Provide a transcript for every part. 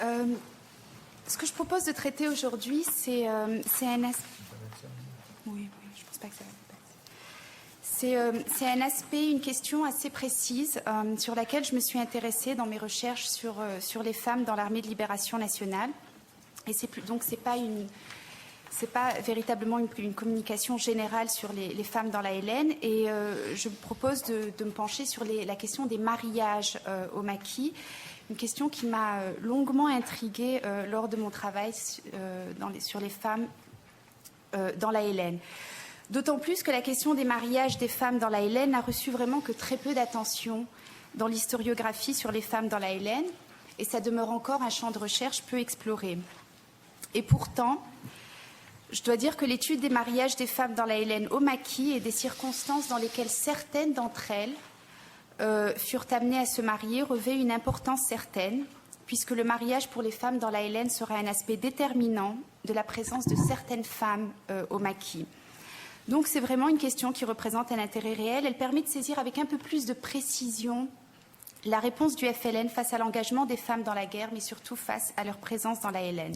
Ce que je propose de traiter aujourd'hui, c'est un aspect... Oui, je pense pas que ça va passer. C'est un aspect, une question assez précise sur laquelle je me suis intéressée dans mes recherches sur les femmes dans l'armée de libération nationale. Et donc c'est pas véritablement une communication générale sur les femmes dans la LN. Et je me propose de me pencher sur la question des mariages au maquis. Une question qui m'a longuement intriguée lors de mon travail sur les femmes dans la LN. D'autant plus que la question des mariages des femmes dans la LN n'a reçu vraiment que très peu d'attention dans l'historiographie sur les femmes dans la LN, et ça demeure encore un champ de recherche peu exploré. Et pourtant, je dois dire que l'étude des mariages des femmes dans la LN au maquis et des circonstances dans lesquelles certaines d'entre elles furent amenées à se marier revêt une importance certaine, puisque le mariage pour les femmes dans la LN sera un aspect déterminant de la présence de certaines femmes au maquis. Donc c'est vraiment une question qui représente un intérêt réel. Elle permet de saisir avec un peu plus de précision la réponse du FLN face à l'engagement des femmes dans la guerre, mais surtout face à leur présence dans la LN.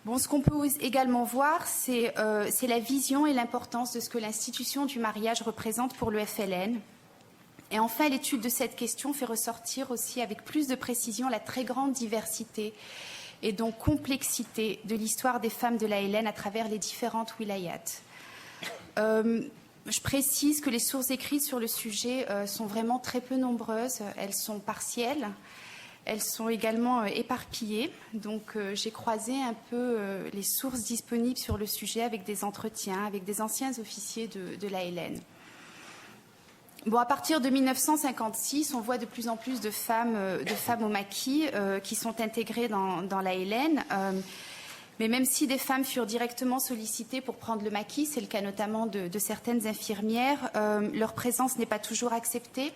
Bon, ce qu'on peut également voir, c'est la vision et l'importance de ce que l'institution du mariage représente pour le FLN. Et enfin, l'étude de cette question fait ressortir aussi avec plus de précision la très grande diversité et donc complexité de l'histoire des femmes de la LN à travers les différentes wilayats. Je précise que les sources écrites sur le sujet sont vraiment très peu nombreuses. Elles sont partielles. Elles sont également éparpillées. Donc, j'ai croisé un peu les sources disponibles sur le sujet avec des entretiens avec des anciens officiers de la LN. Bon, à partir de 1956, on voit de plus en plus de femmes au maquis qui sont intégrées dans la LN. Mais même si des femmes furent directement sollicitées pour prendre le maquis, c'est le cas notamment de certaines infirmières, leur présence n'est pas toujours acceptée.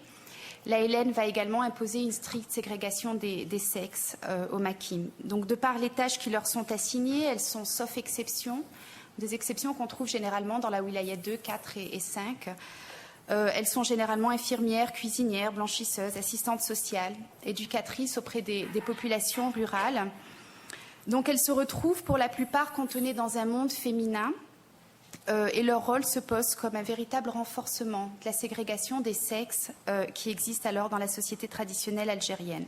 La LN va également imposer une stricte ségrégation des sexes au maquis. Donc, de par les tâches qui leur sont assignées, elles sont, sauf exception, des exceptions qu'on trouve généralement dans la wilaya 2, 4 et 5. Elles sont généralement infirmières, cuisinières, blanchisseuses, assistantes sociales, éducatrices auprès des populations rurales. Donc elles se retrouvent pour la plupart cantonnées dans un monde féminin et leur rôle se pose comme un véritable renforcement de la ségrégation des sexes qui existe alors dans la société traditionnelle algérienne.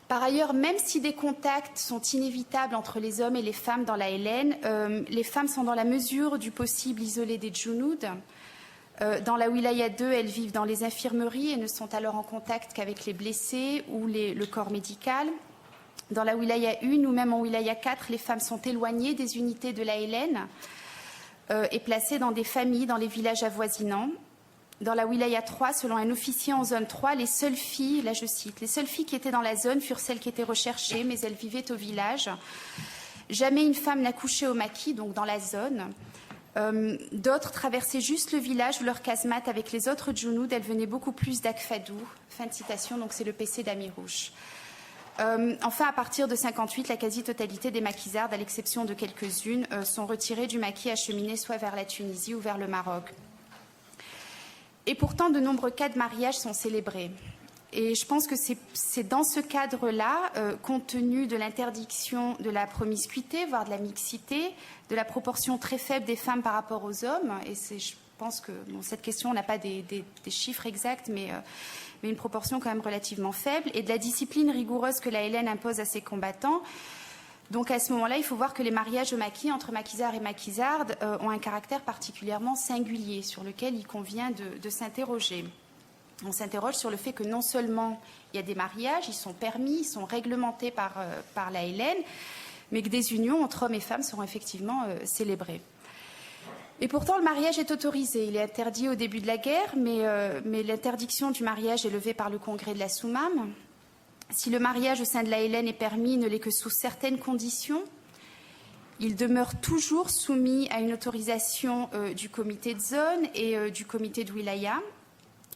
Par ailleurs, même si des contacts sont inévitables entre les hommes et les femmes dans la LN, les femmes sont dans la mesure du possible isolées des djounoud. Dans la wilaya 2, elles vivent dans les infirmeries et ne sont alors en contact qu'avec les blessés ou le corps médical. Dans la wilaya 1 ou même en wilaya 4, les femmes sont éloignées des unités de la LN et placées dans des familles dans les villages avoisinants. Dans la wilaya 3, selon un officier en zone 3, les seules filles, là je cite, les seules filles qui étaient dans la zone furent celles qui étaient recherchées, mais elles vivaient au village. Jamais une femme n'a couché au maquis, donc dans la zone. D'autres traversaient juste le village ou leur casemate avec les autres djounoud. Elles venaient beaucoup plus d'Akfadou. Fin de citation, donc c'est le PC d'Amirouche. Enfin, à partir de 58, la quasi-totalité des maquisardes, à l'exception de quelques-unes, sont retirées du maquis acheminés soit vers la Tunisie ou vers le Maroc. Et pourtant, de nombreux cas de mariage sont célébrés. Et je pense que c'est dans ce cadre-là, compte tenu de l'interdiction de la promiscuité, voire de la mixité, de la proportion très faible des femmes par rapport aux hommes, et je pense que cette question, on n'a pas des chiffres exacts, mais une proportion quand même relativement faible, et de la discipline rigoureuse que la LN impose à ses combattants. Donc à ce moment-là, il faut voir que les mariages au maquis entre maquisards et maquisardes ont un caractère particulièrement singulier sur lequel il convient de s'interroger. On s'interroge sur le fait que non seulement il y a des mariages, ils sont permis, ils sont réglementés par la LN, mais que des unions entre hommes et femmes seront effectivement célébrées. Et pourtant, le mariage est autorisé. Il est interdit au début de la guerre, mais l'interdiction du mariage est levée par le congrès de la Soumam. Si le mariage au sein de la LN est permis, il ne l'est que sous certaines conditions. Il demeure toujours soumis à une autorisation du comité de zone et du comité de wilaya.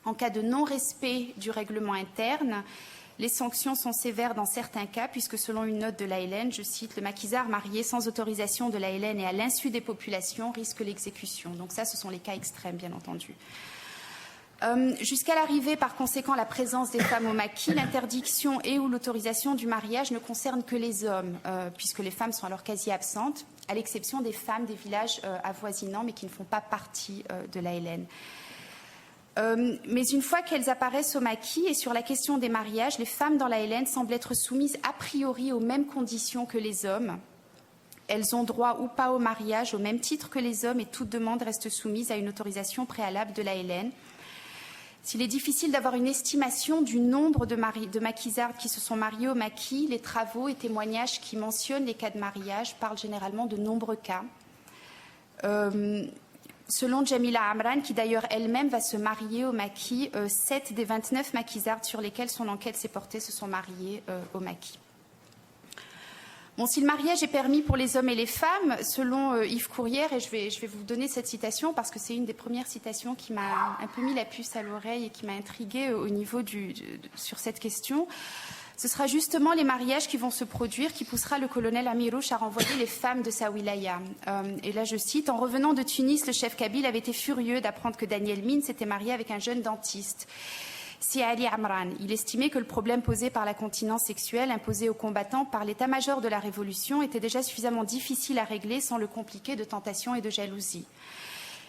En cas de non-respect du règlement interne, les sanctions sont sévères dans certains cas, puisque selon une note de la LN, je cite, le maquisard marié sans autorisation de la LN et à l'insu des populations risque l'exécution. Donc ça, ce sont les cas extrêmes, bien entendu. Jusqu'à l'arrivée, par conséquent, la présence des femmes au maquis, l'interdiction et ou l'autorisation du mariage ne concerne que les hommes, puisque les femmes sont alors quasi absentes, à l'exception des femmes des villages avoisinants, mais qui ne font pas partie de la Hélène. Mais une fois qu'elles apparaissent au maquis, et sur la question des mariages, les femmes dans la Hélène semblent être soumises a priori aux mêmes conditions que les hommes. Elles ont droit ou pas au mariage au même titre que les hommes, et toute demande reste soumise à une autorisation préalable de la Hélène. S'il est difficile d'avoir une estimation du nombre de maquisardes qui se sont mariées au maquis, les travaux et témoignages qui mentionnent les cas de mariage parlent généralement de nombreux cas. Selon Jamila Amran, qui d'ailleurs elle-même va se marier au maquis, 7 des 29 maquisardes sur lesquelles son enquête s'est portée se sont mariées au maquis. Bon, si le mariage est permis pour les hommes et les femmes, selon Yves Courrière, et je vais vous donner cette citation parce que c'est une des premières citations qui m'a un peu mis la puce à l'oreille et qui m'a intriguée au niveau sur cette question, ce sera justement les mariages qui vont se produire qui poussera le colonel Amirouche à renvoyer les femmes de sa wilaya. Et là je cite, « En revenant de Tunis, le chef kabyle avait été furieux d'apprendre que Daniel Mine s'était marié avec un jeune dentiste. Si Ali Amran, il estimait que le problème posé par la continence sexuelle imposée aux combattants par l'état-major de la Révolution était déjà suffisamment difficile à régler sans le compliquer de tentations et de jalousie.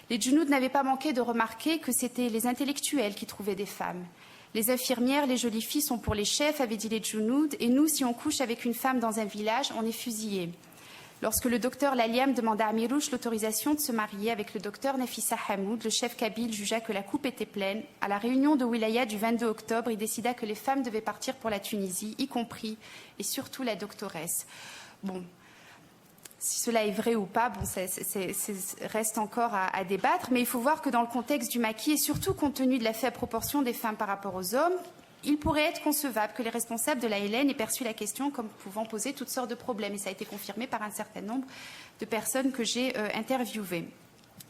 Les djounouds n'avaient pas manqué de remarquer que c'était les intellectuels qui trouvaient des femmes. Les infirmières, les jolies filles sont pour les chefs, avaient dit les djounouds, et nous, si on couche avec une femme dans un village, on est fusillés. Lorsque le docteur Laliam demanda à Amirouche l'autorisation de se marier avec le docteur Nafissa Hamoud, le chef kabyle jugea que la coupe était pleine. À la réunion de Wilaya du 22 octobre, il décida que les femmes devaient partir pour la Tunisie, y compris et surtout la doctoresse. Bon, si cela est vrai ou pas, bon, reste encore à débattre, mais il faut voir que dans le contexte du maquis, et surtout compte tenu de la faible proportion des femmes par rapport aux hommes, il pourrait être concevable que les responsables de la Hélène aient perçu la question comme pouvant poser toutes sortes de problèmes. Et ça a été confirmé par un certain nombre de personnes que j'ai interviewées.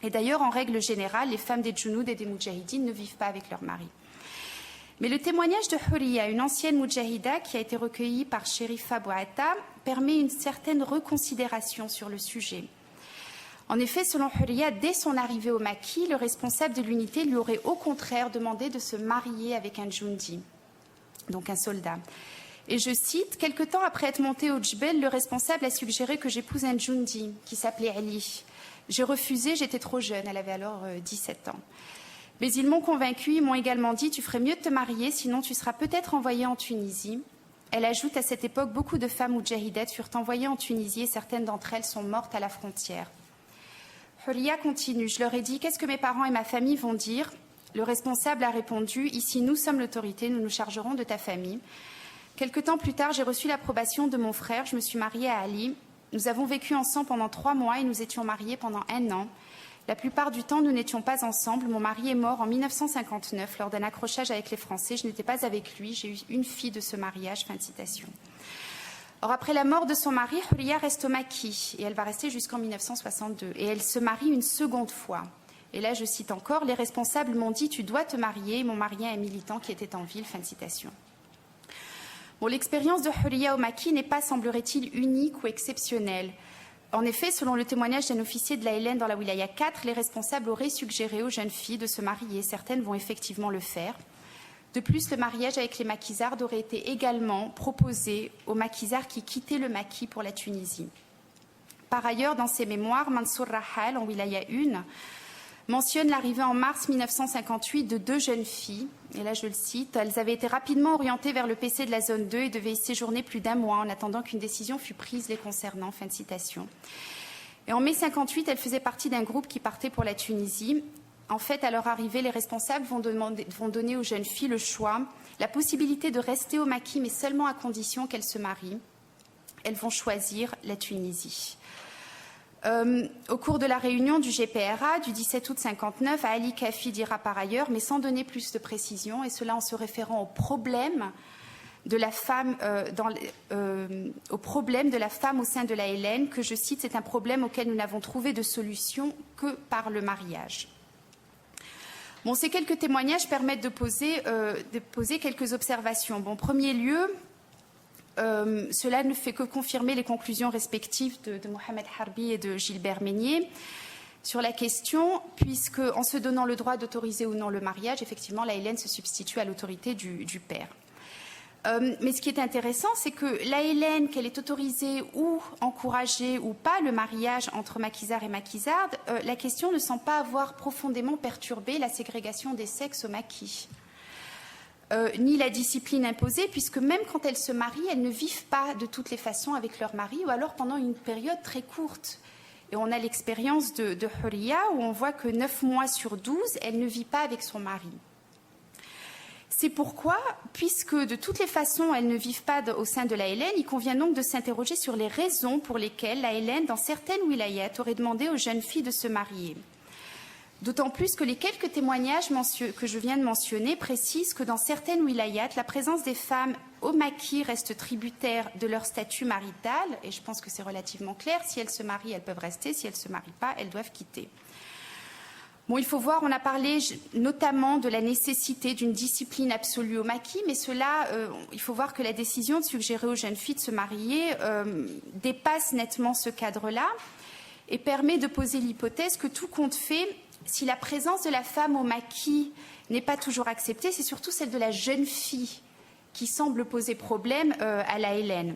Et d'ailleurs, en règle générale, les femmes des djounouds et des moudjahidines ne vivent pas avec leur mari. Mais le témoignage de Huriya, une ancienne moudjahida qui a été recueillie par Sherifa Bouatta, permet une certaine reconsidération sur le sujet. En effet, selon Huriya, dès son arrivée au maquis, le responsable de l'unité lui aurait au contraire demandé de se marier avec un djoundi, donc un soldat. Et je cite, « Quelque temps après être monté au Djbel, le responsable a suggéré que j'épouse un djoundi qui s'appelait Ali. J'ai refusé, j'étais trop jeune, elle avait alors 17 ans. Mais ils m'ont convaincue, ils m'ont également dit, tu ferais mieux de te marier, sinon tu seras peut-être envoyée en Tunisie. » Elle ajoute, à cette époque, beaucoup de femmes moudjahidettes furent envoyées en Tunisie et certaines d'entre elles sont mortes à la frontière. Huriya continue, je leur ai dit, qu'est-ce que mes parents et ma famille vont dire? Le responsable a répondu, ici nous sommes l'autorité, nous nous chargerons de ta famille. Quelque temps plus tard, j'ai reçu l'approbation de mon frère, je me suis mariée à Ali. Nous avons vécu ensemble pendant 3 mois et nous étions mariés pendant 1 an. La plupart du temps, nous n'étions pas ensemble. Mon mari est mort en 1959 lors d'un accrochage avec les Français. Je n'étais pas avec lui, j'ai eu une fille de ce mariage. Fin de citation. Or, après la mort de son mari, Huriya reste au maquis et elle va rester jusqu'en 1962. Et elle se marie une seconde fois. Et là, je cite encore, les responsables m'ont dit « Tu dois te marier ». Ils m'ont marié à un militant qui était en ville. Fin de citation. Bon, l'expérience de Huriya au maquis n'est pas, semblerait-il, unique ou exceptionnelle. En effet, selon le témoignage d'un officier de la Hélène dans la Wilaya 4, les responsables auraient suggéré aux jeunes filles de se marier. Certaines vont effectivement le faire. De plus, le mariage avec les maquisardes aurait été également proposé aux maquisards qui quittaient le maquis pour la Tunisie. Par ailleurs, dans ses mémoires, Mansour Rahal, en Wilaya 1, mentionne l'arrivée en mars 1958 de 2 jeunes filles. Et là, je le cite, elles avaient été rapidement orientées vers le PC de la zone 2 et devaient y séjourner plus d'1 mois en attendant qu'une décision fût prise les concernant. Fin de citation. Et en mai 58, elles faisaient partie d'un groupe qui partait pour la Tunisie. En fait, à leur arrivée, les responsables vont donner aux jeunes filles le choix, la possibilité de rester au maquis, mais seulement à condition qu'elles se marient. Elles vont choisir la Tunisie. Au cours de la réunion du GPRA du 17 août 1959, Ali Kafi dira par ailleurs, mais sans donner plus de précision, et cela en se référant au problème de la femme, au problème de la femme au sein de la Hélène, que je cite, c'est un problème auquel nous n'avons trouvé de solution que par le mariage. Bon, ces quelques témoignages permettent de poser quelques observations. Bon, en premier lieu, cela ne fait que confirmer les conclusions respectives de Mohamed Harbi et de Gilbert Meignier. sur la question, puisque en se donnant le droit d'autoriser ou non le mariage, effectivement, la Hélène se substitue à l'autorité du père. Mais ce qui est intéressant, c'est que la Hélène, qu'elle est autorisée ou encouragée ou pas le mariage entre maquisards et maquisardes, la question ne semble pas avoir profondément perturbé la ségrégation des sexes au maquis. Ni la discipline imposée, puisque même quand elles se marient, elles ne vivent pas de toutes les façons avec leur mari, ou alors pendant une période très courte. Et on a l'expérience de Huriya, où on voit que 9 mois sur 12, elle ne vit pas avec son mari. C'est pourquoi, puisque de toutes les façons, elles ne vivent pas au sein de la Hélène, il convient donc de s'interroger sur les raisons pour lesquelles la Hélène, dans certaines wilayat, aurait demandé aux jeunes filles de se marier. D'autant plus que les quelques témoignages que je viens de mentionner précisent que dans certaines wilayat, la présence des femmes au maquis reste tributaire de leur statut marital, et je pense que c'est relativement clair, si elles se marient, elles peuvent rester, si elles ne se marient pas, elles doivent quitter. Bon, il faut voir, on a parlé notamment de la nécessité d'une discipline absolue au maquis, mais il faut voir que la décision de suggérer aux jeunes filles de se marier dépasse nettement ce cadre-là et permet de poser l'hypothèse que tout compte fait, si la présence de la femme au maquis n'est pas toujours acceptée, c'est surtout celle de la jeune fille qui semble poser problème à la Hélène.